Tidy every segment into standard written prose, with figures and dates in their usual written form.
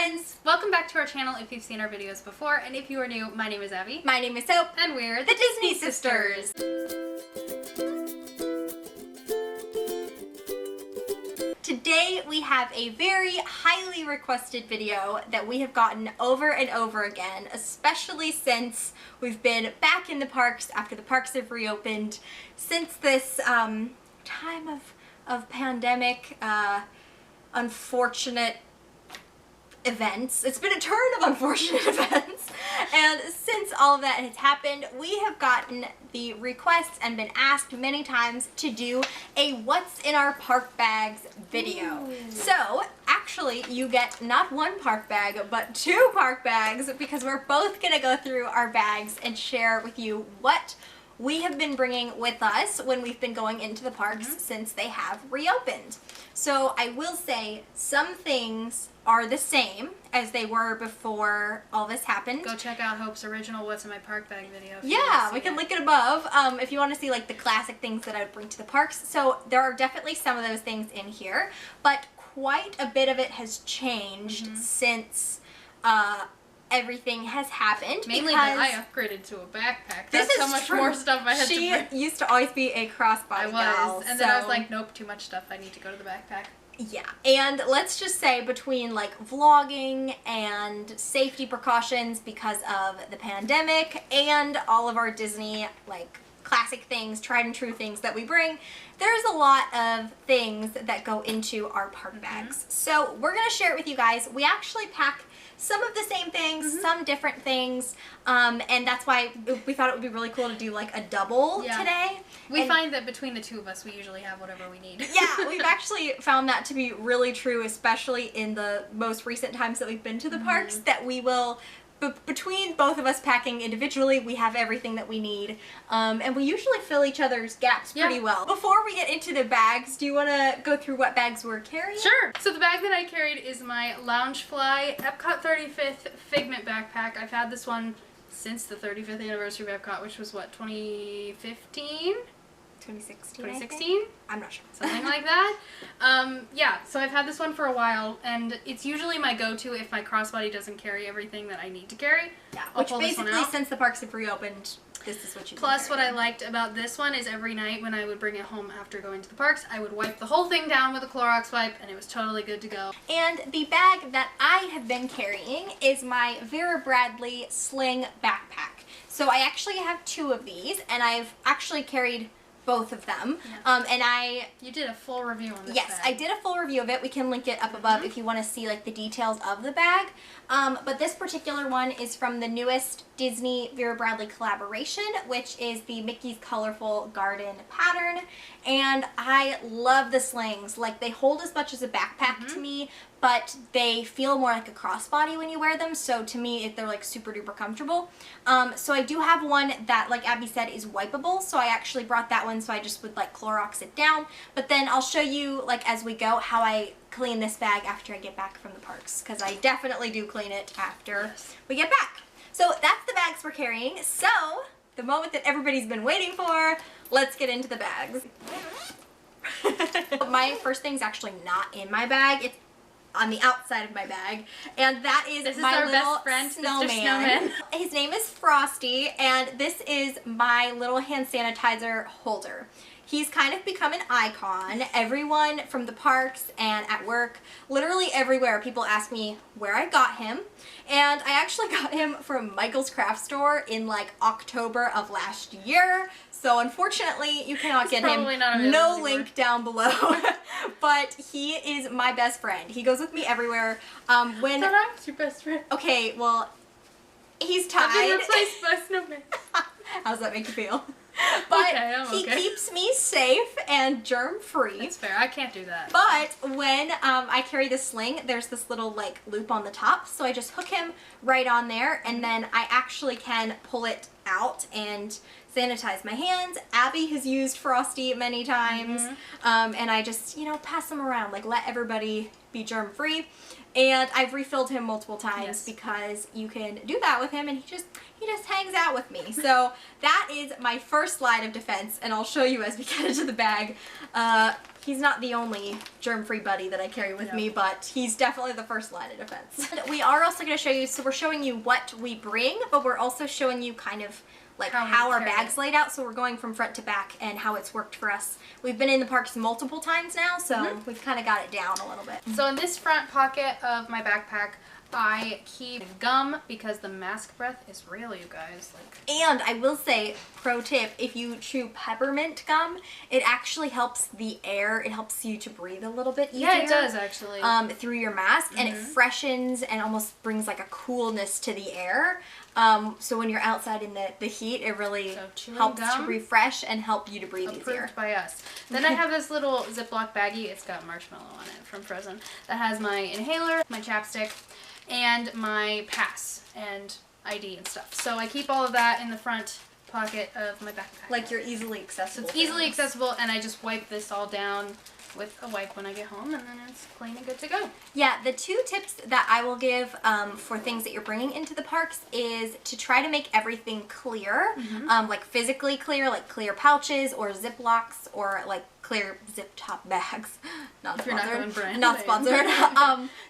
friends! Welcome back to our channel if you've seen our videos before, and if you are new, my name is Abby. My name is Hope. And we're the Disney Sisters. Today we have a very highly requested video that we have gotten over and over again, especially since we've been back in the parks after the parks have reopened, since this time of pandemic, unfortunate events. It's been a turn of unfortunate events, and since all of that has happened, we have gotten the requests and been asked many times to do a what's in our park bags video. Ooh. So actually you get not one park bag but two park bags, because we're both gonna go through our bags and share with you what we have been bringing with us when we've been going into the parks since they have reopened. So I will say some things are the same as they were before all this happened. Go check out Hope's original What's in My Park Bag video. Yeah, we can link it above if you want to see like the classic things that I would bring to the parks. So there are definitely some of those things in here, but quite a bit of it has changed since everything has happened. Mainly that I upgraded to a backpack. That's how much more stuff I had to bring. She used to always be a crossbody gal. And then I was like, nope, too much stuff. I need to go to the backpack. Yeah, and let's just say between like vlogging and safety precautions because of the pandemic and all of our Disney like classic things, tried and true things that we bring, there's a lot of things that go into our park bags. So we're going to share it with you guys. We actually pack some of the same things, some different things, and that's why we thought it would be really cool to do like a double today. We find that between the two of us, we usually have whatever we need. Yeah, we've actually found that to be really true, especially in the most recent times that we've been to the parks, that we will, between both of us packing individually, we have everything that we need, and we usually fill each other's gaps pretty well. Before we get into the bags, do you want to go through what bags we're carrying? Sure! So the bag that I carried is my Loungefly Epcot 35th Figment backpack. I've had this one since the 35th anniversary of Epcot, which was what, 2015? 2016? 2016? I'm not sure. Something like that. Yeah, so I've had this one for a while, and it's usually my go-to if my crossbody doesn't carry everything that I need to carry. Yeah, which basically, since the parks have reopened, this is what you Plus, what I liked about this one is every night when I would bring it home after going to the parks, I would wipe the whole thing down with a Clorox wipe, and it was totally good to go. And the bag that I have been carrying is my Vera Bradley Sling backpack. So I actually have two of these, and I've actually carried both of them. Yeah. You did a full review on this bag. I did a full review of it. We can link it up above if you want to see like the details of the bag. But this particular one is from the newest Disney Vera Bradley collaboration, which is the Mickey's Colorful Garden pattern. And I love the slings. Like, they hold as much as a backpack to me, but they feel more like a crossbody when you wear them. So to me, they're like super duper comfortable. So I do have one that, like Abby said, is wipeable. So I actually brought that one, so I just would like Clorox it down. But then I'll show you like as we go how I clean this bag after I get back from the parks, because I definitely do clean it after we get back. So that's the bags we're carrying. So the moment that everybody's been waiting for, let's get into the bags. My first thing's actually not in my bag. It's on the outside of my bag, and that is my little best friend, snowman. His name is Frosty, and this is my little hand sanitizer holder. He's kind of become an icon. Everyone from the parks and at work, literally everywhere, people ask me where I got him. And I actually got him from Michael's Craft Store in like October of last year. So unfortunately, you cannot get him. No link down below. But he is my best friend. He goes with me everywhere. I thought I was your best friend. Okay, well, he's tied. I've been replaced by Snowman. How does that make you feel? But he keeps me safe and germ-free. That's fair. I can't do that. But when I carry the sling, there's this little like loop on the top, so I just hook him right on there, and then I actually can pull it out and sanitize my hands. Abby has used Frosty many times, and I just, you know, pass them around, like let everybody be germ-free. And I've refilled him multiple times because you can do that with him, and he he just hangs out with me. So that is my first line of defense, and I'll show you as we get into the bag. He's not the only germ-free buddy that I carry with me, but he's definitely the first line of defense. We are also going to show you, so we're showing you what we bring, but we're also showing you kind of like how our bag's laid out. So we're going from front to back and how it's worked for us. We've been in the parks multiple times now, so we've kind of got it down a little bit. So in this front pocket of my backpack, I keep gum because the mask breath is real, you guys. And I will say, pro tip, if you chew peppermint gum, it actually helps the air. It helps you to breathe a little bit easier. Yeah, it does actually. Through your mask, and it freshens and almost brings like a coolness to the air. So when you're outside in the heat, it really helps to refresh and help you to breathe easier. Approved by us. Then I have this little Ziploc baggie. It's got marshmallow on it from Frozen. That has my inhaler, my chapstick, and my pass and ID and stuff. So I keep all of that in the front pocket of my backpack. Like you're easily accessible. So it's easily accessible, and I just wipe this all down with a wipe when I get home, and then it's clean and good to go. Yeah, the 2 tips that I will give for things that you're bringing into the parks is to try to make everything clear, like physically clear, like clear pouches or Ziplocs or like clear zip top bags. Not sponsored. Not sponsored.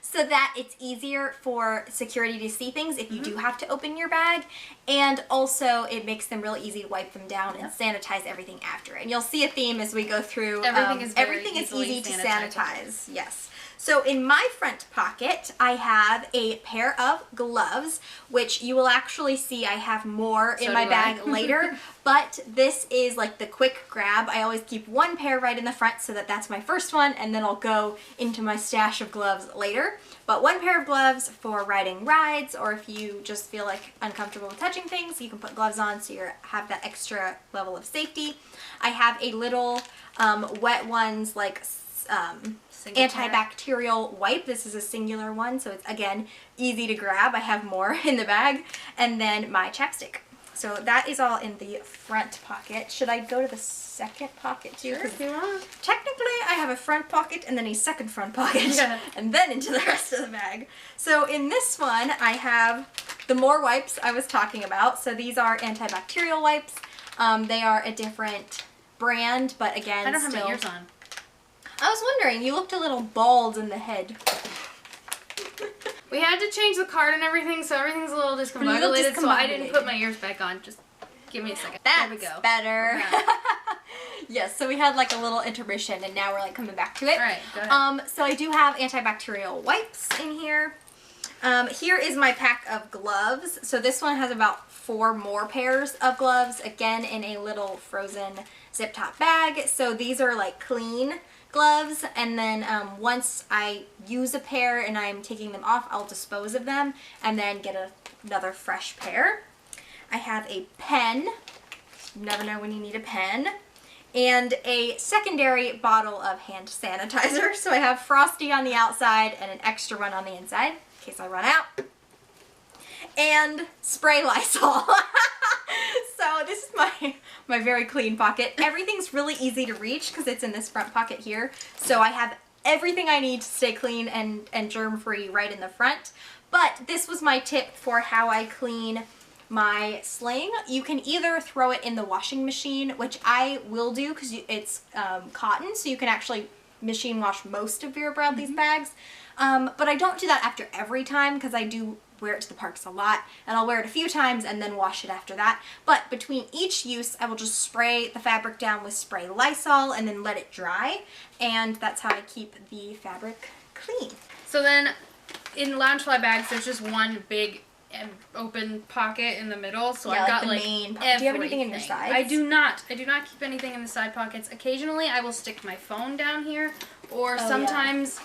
So that it's easier for security to see things if you do have to open your bag, and also it makes them really easy to wipe them down and sanitize everything after it. And you'll see a theme as we go through. Everything is easy to sanitize. Yes. So in my front pocket, I have a pair of gloves, which you will actually see I have more in my bag later, but this is like the quick grab. I always keep 1 pair right in the front so that that's my first one, and then I'll go into my stash of gloves later. But 1 pair of gloves for riding rides, or if you just feel like uncomfortable with touching things, you can put gloves on so you have that extra level of safety. I have a little Wet Ones like antibacterial wipe. This is a singular one, so it's again easy to grab. I have more in the bag, and then my chapstick. So that is all in the front pocket. Should I go to the second pocket too? Sure, if you want. Technically, I have a front pocket and then a second front pocket, and then into the rest of the bag. So in this one, I have the more wipes I was talking about. So these are antibacterial wipes. They are a different brand, but again, I don't have my ears on. I was wondering, you looked a little bald in the head. We had to change the card and everything, so everything's a little discombobulated, so I didn't put my ears back on. Just give me a second. That's there we go. Better. Yes, so we had like a little intermission, and now we're like coming back to it. All right, go ahead. So I do have antibacterial wipes in here. Here is my pack of gloves. So this one has about 4 more pairs of gloves, again in a little Frozen zip top bag. So these are like clean gloves, and then once I use a pair and I'm taking them off, I'll dispose of them and then get another fresh pair. I have a pen. You never know when you need a pen. And a secondary bottle of hand sanitizer. So I have Frosty on the outside and an extra one on the inside in case I run out. And spray Lysol. So this is my very clean pocket. Everything's really easy to reach because it's in this front pocket here. So I have everything I need to stay clean and germ-free right in the front. But this was my tip for how I clean my sling. You can either throw it in the washing machine, which I will do because it's cotton, so you can actually machine wash most of Vera Bradley's bags. But I don't do that after every time because I do wear it to the parks a lot, and I'll wear it a few times and then wash it after that. But between each use, I will just spray the fabric down with spray Lysol and then let it dry, and that's how I keep the fabric clean. So then in Loungefly bags, there's just one big open pocket in the middle, so I've got like main pocket. Do you have anything in your sides? I do not keep anything in the side pockets. Occasionally I will stick my phone down here, or sometimes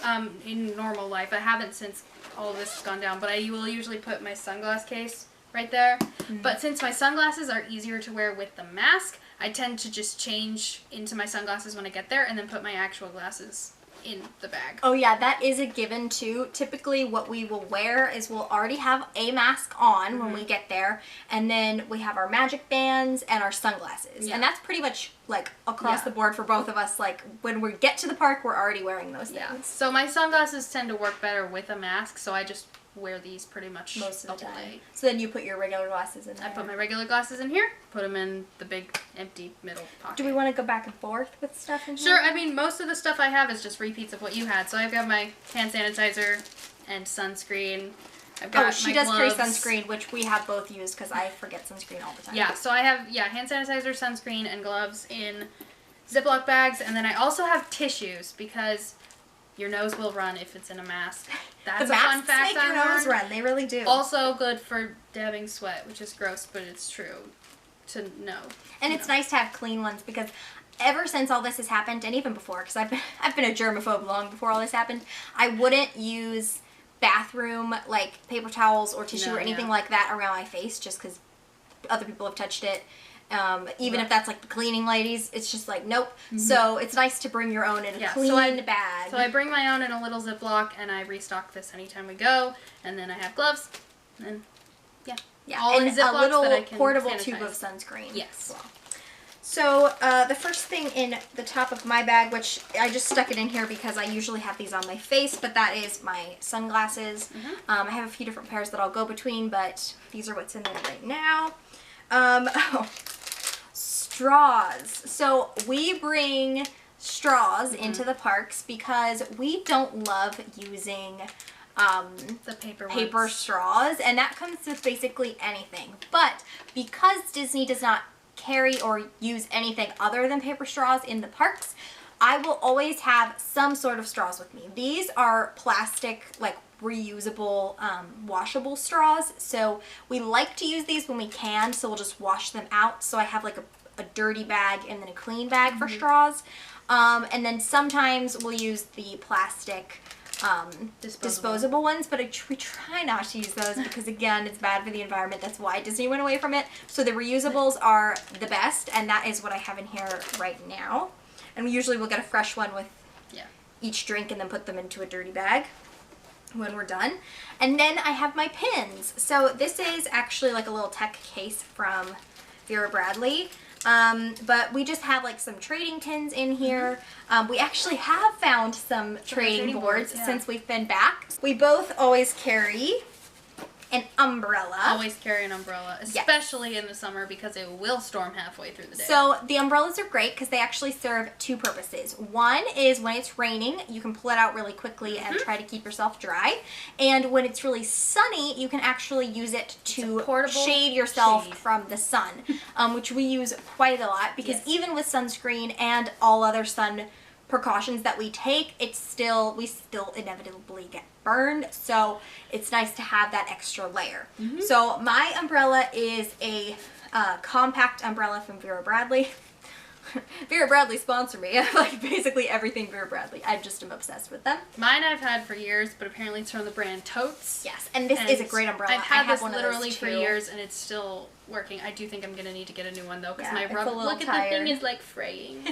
in normal life, I haven't since all of this has gone down, but I will usually put my sunglass case right there. But since my sunglasses are easier to wear with the mask, I tend to just change into my sunglasses when I get there and then put my actual glasses in the bag. Oh yeah, that is a given too. Typically what we will wear is we'll already have a mask on when we get there, and then we have our magic bands and our sunglasses. And that's pretty much like across the board for both of us. Like when we get to the park, we're already wearing those things. So my sunglasses tend to work better with a mask, so I just wear these pretty much most of the whole time. day. So then you put your regular glasses in there. I put my regular glasses in here, put them in the big empty middle pocket. Do we want to go back and forth with stuff in here? Sure. I mean, most of the stuff I have is just repeats of what you had. So I've got my hand sanitizer and sunscreen. I've got she my does carry gloves. sunscreen, which we have both used because I forget sunscreen all the time. Yeah, so I have hand sanitizer, sunscreen, and gloves in Ziploc bags, and then I also have tissues because your nose will run if it's in a mask. That's the a fun masks fact make I your nose learned. run. They really do. Also good for dabbing sweat, which is gross, but it's true to know. And it's nice to have clean ones because ever since all this has happened, and even before, because I've been a germaphobe long before all this happened, I wouldn't use bathroom like paper towels or tissue or anything like that around my face just because other people have touched it. Even if that's like the cleaning ladies, it's just like, nope. So it's nice to bring your own in a clean bag. So I bring my own in a little Ziploc, and I restock this anytime we go. And then I have gloves, and all in and Ziplocs a little that I can portable sanitize. tube of sunscreen. Yes. So the first thing in the top of my bag, which I just stuck it in here because I usually have these on my face, but that is my sunglasses. I have a few different pairs that I'll go between, but these are what's in there right now. Straws. So we bring straws into the parks because we don't love using the paper straws, and that comes with basically anything. But because Disney does not carry or use anything other than paper straws in the parks, I will always have some sort of straws with me. These are plastic, like reusable, washable straws. So we like to use these when we can, so we'll just wash them out. So I have like a dirty bag and then a clean bag for straws. And then sometimes we'll use the plastic disposable ones, but we try not to use those because again, it's bad for the environment. That's why Disney went away from it. So the reusables are the best, and that is what I have in here right now. And we usually will get a fresh one with each drink and then put them into a dirty bag when we're done. And then I have my pins. So this is actually like a little tech case from Vera Bradley. But we just have like some trading pins in here. We actually have found some trading boards since we've been back. We both always carry an umbrella. Always carry an umbrella, especially in the summer because it will storm halfway through the day. So the umbrellas are great because they actually serve two purposes. One is when it's raining, you can pull it out really quickly and try to keep yourself dry. And when it's really sunny, you can actually use it to shade yourself from the sun, which we use quite a lot because even with sunscreen and all other sun precautions that we take, we still inevitably get burned, so it's nice to have that extra layer. So my umbrella is a compact umbrella from Vera Bradley. Vera Bradley sponsor me. I have like basically everything Vera Bradley. I just am obsessed with them. Mine I've had for years, but apparently it's from the brand Totes. Yes, and this is a great umbrella. I've had this one literally for years, and it's still working. I do think I'm gonna need to get a new one though, because my rubber. Look at the thing is like fraying.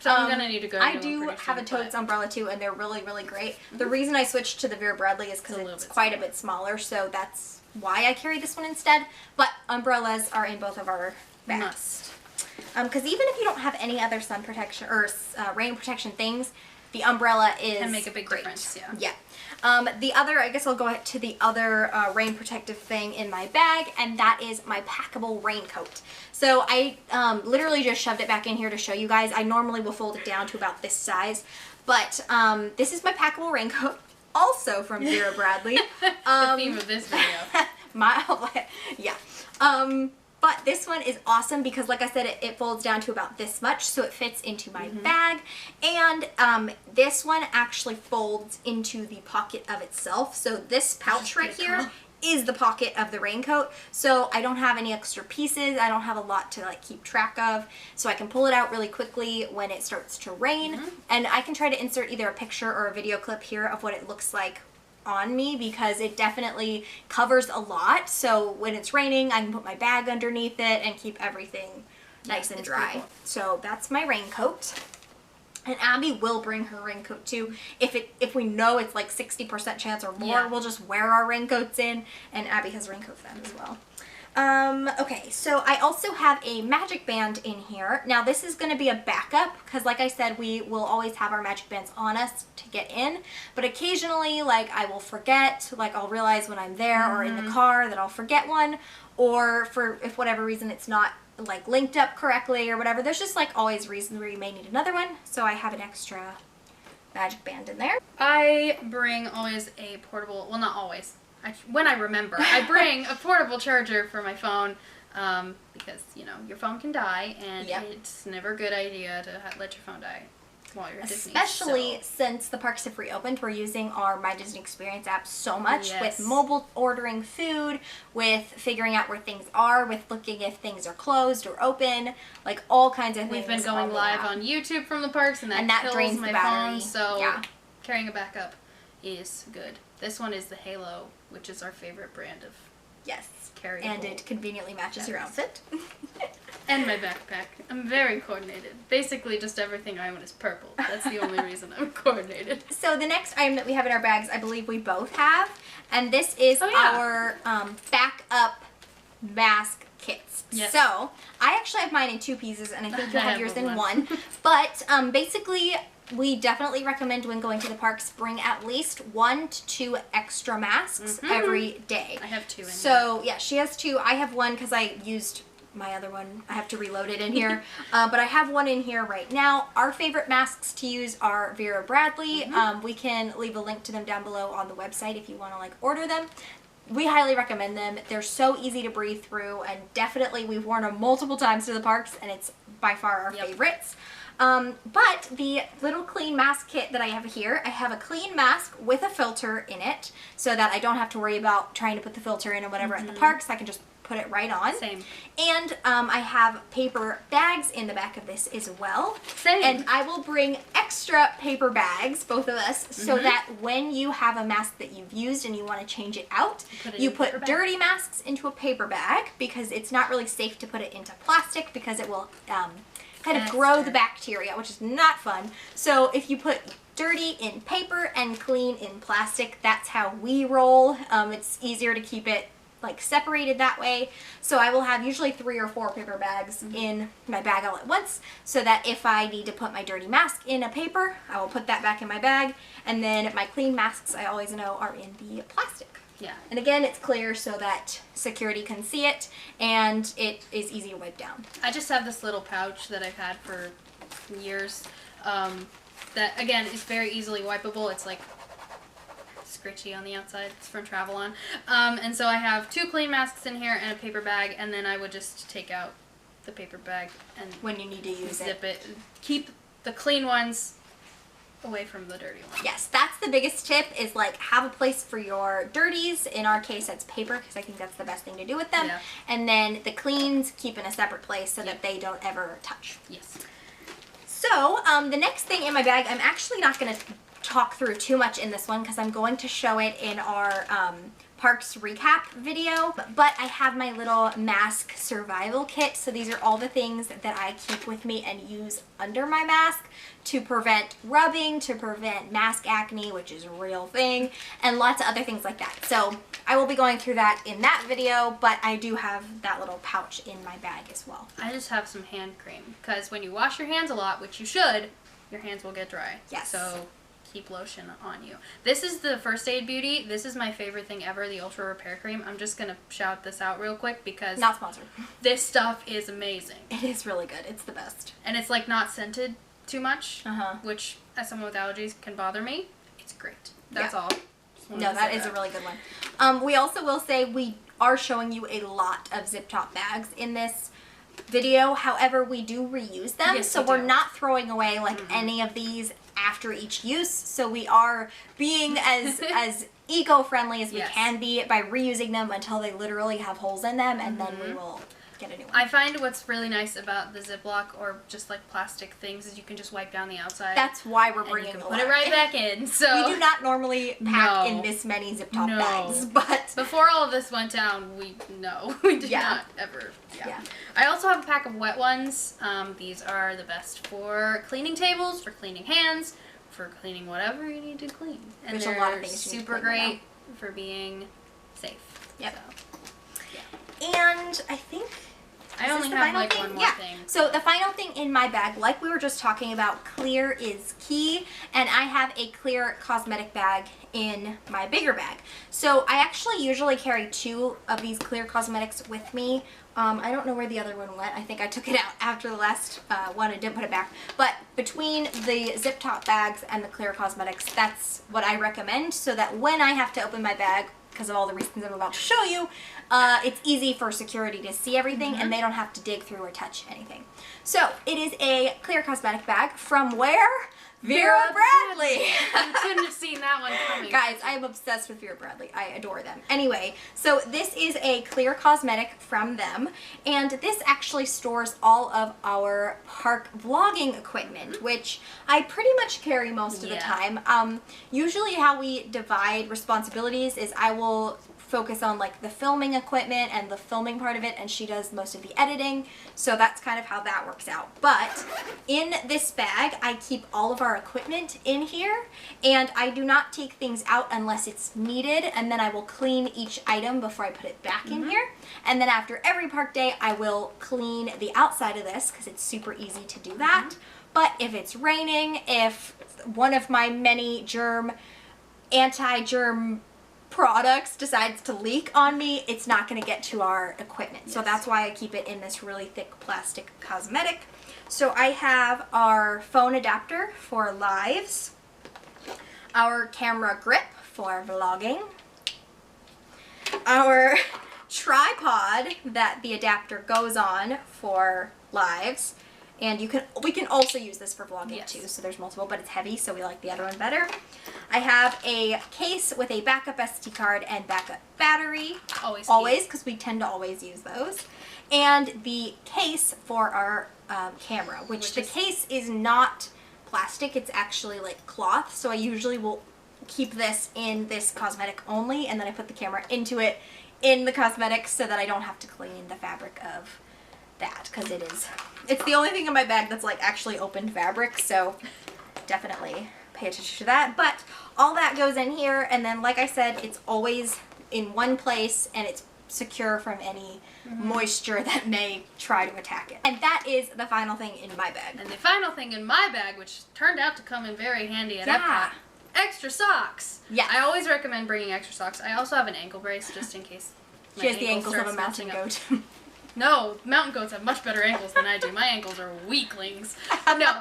So I'm gonna need to go. I do have a Totes umbrella too, and they're really, really great. The reason I switched to the Vera Bradley is because it's quite a bit smaller, so that's why I carry this one instead. But umbrellas are in both of our bags. Because even if you don't have any other sun protection or rain protection things, the umbrella can make a big difference. Yeah. The other, I guess I'll go to the other rain protective thing in my bag, and that is my packable raincoat. So I literally just shoved it back in here to show you guys. I normally will fold it down to about this size, but this is my packable raincoat, also from Vera Bradley. The theme of this video. But this one is awesome because, like I said, it folds down to about this much, so it fits into my bag. And this one actually folds into the pocket of itself. So this pouch right here is the pocket of the raincoat. So I don't have any extra pieces. I don't have a lot to like keep track of. So I can pull it out really quickly when it starts to rain. And I can try to insert either a picture or a video clip here of what it looks like on me because it definitely covers a lot. So when it's raining, I can put my bag underneath it and keep everything nice and dry. Cool. So that's my raincoat. And Abby will bring her raincoat too. If we know it's like 60% chance or more, we'll just wear our raincoats in, and Abby has raincoat then as well. Okay, so I also have a magic band in here. Now this is going to be a backup because like I said, we will always have our magic bands on us to get in, but occasionally like I will forget, like I'll realize when I'm there or in the car that I'll forget one, or for if whatever reason it's not like linked up correctly or whatever. There's just like always reasons where you may need another one, so I have an extra magic band in there. I bring always a portable, well not always, when I remember, I bring a portable charger for my phone because, you know, your phone can die and it's never a good idea to let your phone die while you're at Disney. Especially since the parks have reopened, we're using our My Disney Experience app so much with mobile ordering food, with figuring out where things are, with looking if things are closed or open, like all kinds of things. We've been going live on YouTube from the parks and that kills drains my the battery. phone, so carrying a backup is good. This one is the Halo, which is our favorite brand of carryable. And it conveniently matches your outfit. And my backpack. I'm very coordinated. Basically, just everything I own is purple. That's the only reason I'm coordinated. So the next item that we have in our bags, I believe we both have, and this is our backup mask kits. Yes. So I actually have mine in 2 pieces, and I think you'll have yours in 1. But basically, we definitely recommend when going to the parks, bring at least 1 to 2 extra masks every day. I have 2 in here. So yeah, she has 2. I have 1 because I used my other one. I have to reload it in here. But I have 1 in here right now. Our favorite masks to use are Vera Bradley. We can leave a link to them down below on the website if you want to like order them. We highly recommend them. They're so easy to breathe through, and definitely we've worn them multiple times to the parks, and it's by far our favorites. But the little clean mask kit that I have here, I have a clean mask with a filter in it so that I don't have to worry about trying to put the filter in or whatever at the parks. I can just put it right on. Same. And I have paper bags in the back of this as well. Same. And I will bring extra paper bags, both of us, so that when you have a mask that you've used and you want to change it out, you put dirty masks into a paper bag because it's not really safe to put it into plastic because it will kind of grow the bacteria, which is not fun. So if you put dirty in paper and clean in plastic, that's how we roll. It's easier to keep it like separated that way. So I will have usually 3 or 4 paper bags in my bag all at once, so that if I need to put my dirty mask in a paper, I will put that back in my bag, and then my clean masks I always know are in the plastic. Yeah. And again, it's clear so that security can see it, and it is easy to wipe down. I just have this little pouch that I've had for years that, again, is very easily wipeable. It's like scritchy on the outside. It's from Travel On. And so I have 2 clean masks in here and a paper bag, and then I would just take out the paper bag and when you need to use zip it. Keep the clean ones away from the dirty ones. Yes, that's the biggest tip, is like have a place for your dirties. In our case, that's paper, because I think that's the best thing to do with them. Yeah. And then the cleans, keep in a separate place so that they don't ever touch. Yes. So, the next thing in my bag, I'm actually not going to talk through too much in this one because I'm going to show it in our parks recap video, but I have my little mask survival kit. So these are all the things that I keep with me and use under my mask to prevent rubbing, to prevent mask acne, which is a real thing, and lots of other things like that. So I will be going through that in that video, but I do have that little pouch in my bag as well. I just have some hand cream because when you wash your hands a lot, which you should, your hands will get dry. Yes. So keep lotion on you. This is the First Aid Beauty. This is my favorite thing ever, the Ultra Repair Cream. I'm just going to shout this out real quick because not sponsored. This stuff is amazing. It is really good. It's the best. And it's like not scented too much, which as someone with allergies can bother me. It's great. That's all. No, that is a really good one. We also will say we are showing you a lot of zip top bags in this video. However, we do reuse them, so we're not throwing away like any of these after each use. So we are being as eco-friendly as we can be by reusing them until they literally have holes in them, and then we will get a new one. I find what's really nice about the Ziploc or just like plastic things is you can just wipe down the outside. That's why we're bringing them. Put it right back in. So we do not normally pack in this many zip top bags, but before all of this went down, we did not ever. Yeah. I also have a pack of wet ones. These are the best for cleaning tables, for cleaning hands, for cleaning whatever you need to clean. And there's they're a lot of things super great for being safe. Yep. So. And I think I only have like one more thing. So the final thing in my bag, like we were just talking about, clear is key, and I have a clear cosmetic bag in my bigger bag. So I actually usually carry 2 of these clear cosmetics with me. I don't know where the other one went. I think I took it out after the last one and didn't put it back. But between the zip top bags and the clear cosmetics, that's what I recommend, so that when I have to open my bag, because of all the reasons I'm about to show you, it's easy for security to see everything, and they don't have to dig through or touch anything. So it is a clear cosmetic bag from where? Vera Bradley. You couldn't have seen that one coming. Guys, I am obsessed with Vera Bradley. I adore them. Anyway, so this is a clear cosmetic from them, and this actually stores all of our park vlogging equipment, which I pretty much carry most of the time. Usually how we divide responsibilities is I will focus on like the filming equipment and the filming part of it, and she does most of the editing, so that's kind of how that works out. But in this bag I keep all of our equipment in here, and I do not take things out unless it's needed, and then I will clean each item before I put it back in here. And then after every park day I will clean the outside of this because it's super easy to do that. But if it's raining, if one of my many anti-germ products decides to leak on me, it's not going to get to our equipment. So that's why I keep it in this really thick plastic cosmetic. So I have our phone adapter for lives, our camera grip for vlogging, our tripod that the adapter goes on for lives, and we can also use this for vlogging too, so there's multiple, but it's heavy, so we like the other one better. I have a case with a backup SD card and backup battery. Always, because we tend to always use those. And the case for our camera, which the case is not plastic, it's actually like cloth, so I usually will keep this in this cosmetic only, and then I put the camera into it in the cosmetics so that I don't have to clean the fabric of that, because it's the only thing in my bag that's like actually open fabric, so definitely pay attention to that. But all that goes in here, and then like I said, it's always in one place, and it's secure from any moisture that may try to attack it. And that is the final thing in my bag. And the final thing in my bag, which turned out to come in very handy at Epcot, extra socks. Yeah. I always recommend bringing extra socks. I also have an ankle brace just in case she has the ankles of a mountain goat. No, mountain goats have much better ankles than I do. My ankles are weaklings. No.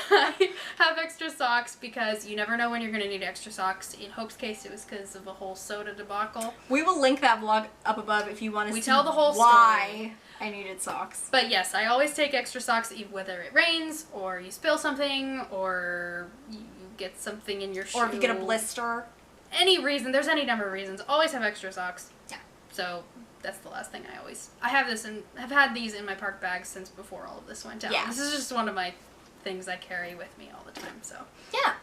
I have extra socks because you never know when you're going to need extra socks. In Hope's case, it was because of a whole soda debacle. We will link that vlog up above if you want to see tell the whole why story. I needed socks. But yes, I always take extra socks, whether it rains, or you spill something, or you get something in your shoe. Or if you get a blister. Any reason. There's any number of reasons. Always have extra socks. Yeah. So that's the last thing I have this, and I've had these in my park bag since before all of this went down. Yeah. This is just one of my things I carry with me all the time, so. Yeah.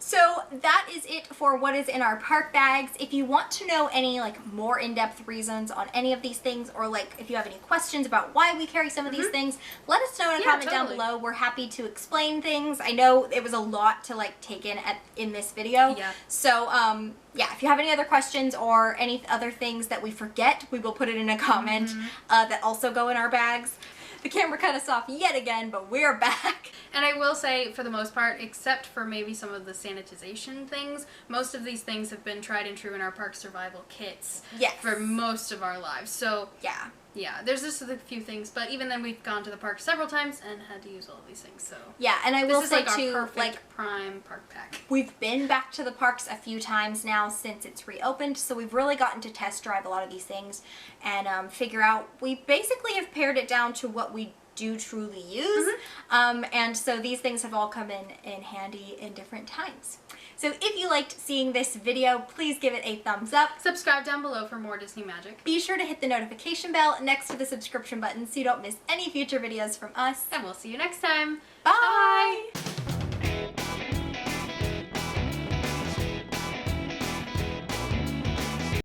So that is it for what is in our park bags. If you want to know any like more in-depth reasons on any of these things, or like if you have any questions about why we carry some of these things, let us know in a comment down below. We're happy to explain things. I know it was a lot to like take in this video. Yeah. So yeah, if you have any other questions or any other things that we forget, we will put it in a comment that also go in our bags. The camera cut us off yet again, but we're back. And I will say, for the most part, except for maybe some of the sanitization things, most of these things have been tried and true in our park survival kits for most of our lives. So yeah, there's just a few things, but even then we've gone to the park several times and had to use all of these things. So yeah, and I will say too, our perfect prime park pack. We've been back to the parks a few times now since it's reopened, so we've really gotten to test drive a lot of these things and figure out. We basically have pared it down to what we do truly use, and so these things have all come in handy in different times. So if you liked seeing this video, please give it a thumbs up. Subscribe down below for more Disney magic. Be sure to hit the notification bell next to the subscription button so you don't miss any future videos from us. And we'll see you next time. Bye!